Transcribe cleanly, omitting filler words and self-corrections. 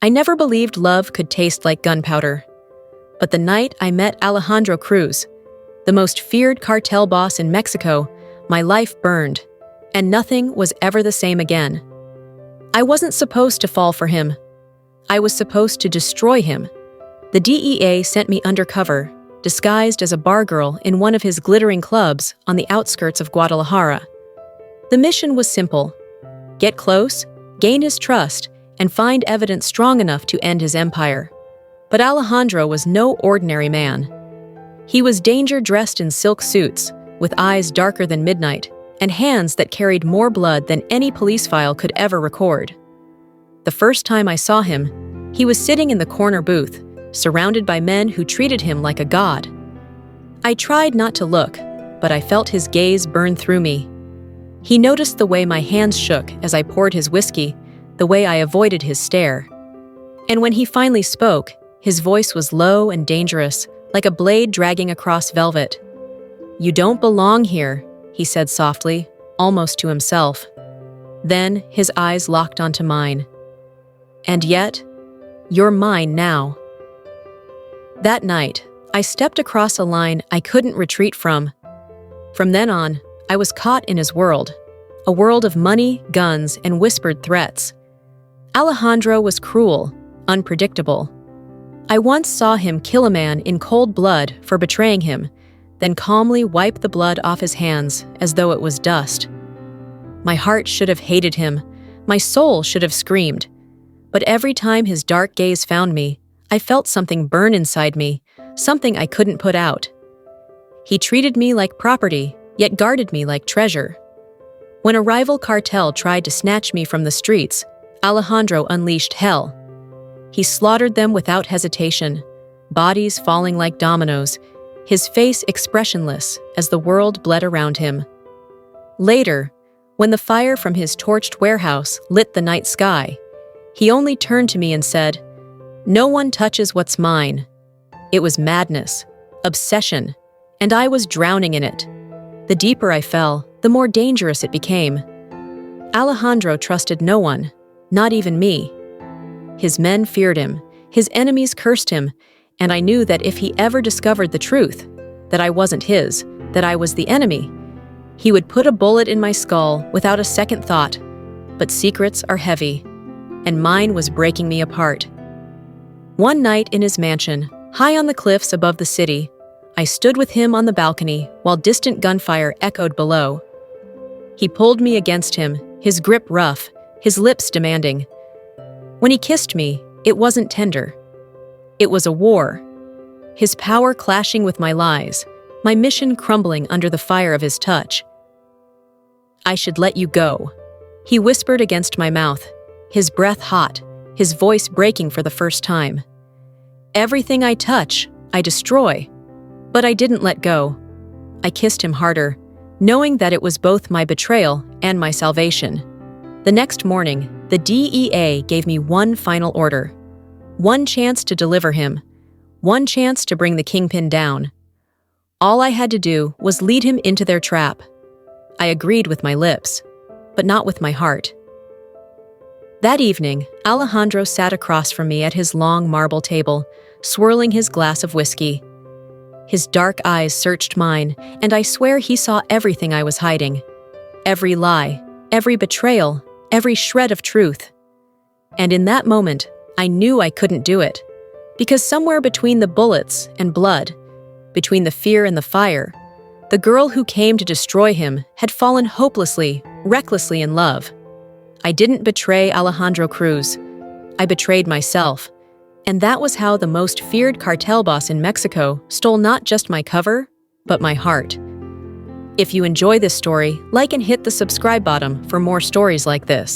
I never believed love could taste like gunpowder. But the night I met Alejandro Cruz, the most feared cartel boss in Mexico, my life burned, and nothing was ever the same again. I wasn't supposed to fall for him. I was supposed to destroy him. The DEA sent me undercover, disguised as a bar girl in one of his glittering clubs on the outskirts of Guadalajara. The mission was simple: get close, gain his trust, and find evidence strong enough to end his empire. But Alejandro was no ordinary man. He was danger dressed in silk suits, with eyes darker than midnight, and hands that carried more blood than any police file could ever record. The first time I saw him, he was sitting in the corner booth, surrounded by men who treated him like a god. I tried not to look, but I felt his gaze burn through me. He noticed the way my hands shook as I poured his whiskey, the way I avoided his stare. And when he finally spoke, his voice was low and dangerous, like a blade dragging across velvet. "You don't belong here," he said softly, almost to himself. Then his eyes locked onto mine. "And yet, you're mine now." That night, I stepped across a line I couldn't retreat from. From then on, I was caught in his world, a world of money, guns, and whispered threats. Alejandro was cruel, unpredictable. I once saw him kill a man in cold blood for betraying him, then calmly wipe the blood off his hands as though it was dust. My heart should have hated him, my soul should have screamed. But every time his dark gaze found me, I felt something burn inside me, something I couldn't put out. He treated me like property, yet guarded me like treasure. When a rival cartel tried to snatch me from the streets, Alejandro unleashed hell. He slaughtered them without hesitation, bodies falling like dominoes, his face expressionless as the world bled around him. Later, when the fire from his torched warehouse lit the night sky, he only turned to me and said, "No one touches what's mine." It was madness, obsession, and I was drowning in it. The deeper I fell, the more dangerous it became. Alejandro trusted no one, not even me. His men feared him, his enemies cursed him, and I knew that if he ever discovered the truth, that I wasn't his, that I was the enemy, he would put a bullet in my skull without a second thought. But secrets are heavy, and mine was breaking me apart. One night in his mansion, high on the cliffs above the city, I stood with him on the balcony while distant gunfire echoed below. He pulled me against him, his grip rough, his lips demanding. When he kissed me, it wasn't tender. It was a war. His power clashing with my lies, my mission crumbling under the fire of his touch. "I should let you go," he whispered against my mouth, his breath hot, his voice breaking for the first time. "Everything I touch, I destroy." But I didn't let go. I kissed him harder, knowing that it was both my betrayal and my salvation. The next morning, the DEA gave me one final order. One chance to deliver him. One chance to bring the kingpin down. All I had to do was lead him into their trap. I agreed with my lips, but not with my heart. That evening, Alejandro sat across from me at his long marble table, swirling his glass of whiskey. His dark eyes searched mine, and I swear he saw everything I was hiding. Every lie, every betrayal, every shred of truth. And in that moment, I knew I couldn't do it. Because somewhere between the bullets and blood, between the fear and the fire, the girl who came to destroy him had fallen hopelessly, recklessly in love. I didn't betray Alejandro Cruz. I betrayed myself. And that was how the most feared cartel boss in Mexico stole not just my cover, but my heart. If you enjoy this story, like and hit the subscribe button for more stories like this.